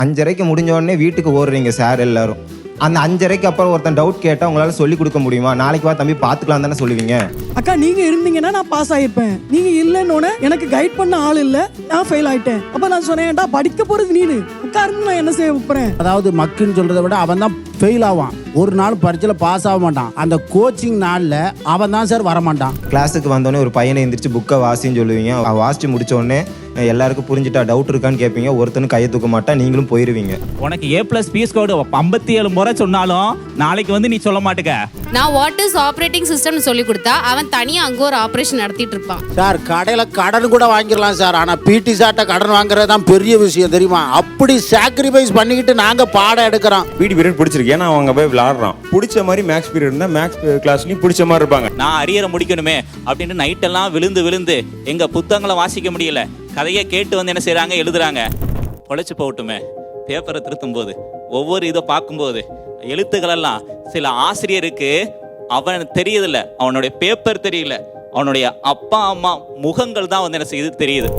5:30 முடிஞ்ச உடனே வீட்டுக்கு ஓடுறீங்க சார் எல்லாரும். அந்த 5:30 அப்புறம் ஒருத்தன் டவுட் கேட்டால் உங்களால் சொல்லி கொடுக்க முடியுமா? நாளைக்கு வா தம்பி பார்த்துக்கலாம் தானே சொல்லுவீங்க. அக்கா நீங்க இருந்தீங்கன்னா நான் பாஸ் ஆயிருப்பேன். நீங்க இல்லைன்னு எனக்கு கைட் பண்ண ஆள் இல்ல, நான் ஃபெயில் ஆயிட்டேன். அப்ப நான் சொன்னேன்டா படிக்க போறது நீனு, அக்கா இருந்து நான் என்ன செய்ய போறேன்? அதாவது மக்குன்னு சொல்றதை விட அவன் தான் ஃபெயில் ஆவான். ஒரு நாள் பரீட்சையில பாஸ் ஆக மாட்டான். அந்த கோச்சிங் நாள்ல அவன் தான் சார் வரமாட்டான். கிளாஸுக்கு வந்தோடனே ஒரு பையனை எந்திரிச்சு புக்கை வாசின்னு சொல்லுவீங்க. வாசிச்சு முடிச்ச உடனே எல்லாருக்கும் புரிஞ்சுட்டா டவுட் இருக்கான்னு கேட்பீங்க. ஒருத்தனும் கையை தூக்க மாட்டா, நீங்களும் போயிருவீங்க. உனக்கு A+P ஸ்கோர் 57 முறை சொன்னாலும் நாளைக்கு வந்து நீ சொல்ல மாட்டுக்க. நான் வாட் இஸ் ஆப்ரேட்டிங் சிஸ்டம்னு சொல்லி கொடுத்தா அவன் தனியாக அங்கே ஒரு ஆப்ரேஷன் நடத்திட்டு இருப்பான். சார் கடையில் கடன் கூட வாங்கிடலாம் சார். ஆனால் பிடி சார்ட்ட கடன் வாங்குறது தான் பெரிய விஷயம் தெரியுமா? அப்படி சாக்ரிஃபைஸ் பண்ணிக்கிட்டு நாங்கள் பாடம் எடுக்கிறோம். பிடி பீரியட் பிடிச்சிருக்கு, ஏன்னா அவங்க போய் விளாடுறான். பிடிச்ச மாதிரி மேக்ஸ் பீரியட் இருந்தால் மேக்ஸ் கிளாஸ்லையும் பிடிச்ச மாதிரி இருப்பாங்க. நான் அரியரை முடிக்கணுமே அப்படின்னு நைட்டெல்லாம் விழுந்து எங்க புத்தகங்களை வாசிக்க முடியல, கதையை கேட்டு வந்து என்ன செய்யறாங்க, எழுதுறாங்க. பொழைச்சு போகட்டுமே. பேப்பரை திருத்தும் போது ஒவ்வொரு இதை பார்க்கும்போது எழுத்துக்களெல்லாம் சில ஆசிரியருக்கு அவன் தெரியதில்ல, அவனுடைய பேப்பர் தெரியல, அவனுடைய அப்பா அம்மா முகங்கள் தான் வந்து என்ன செய்யுது தெரியுது.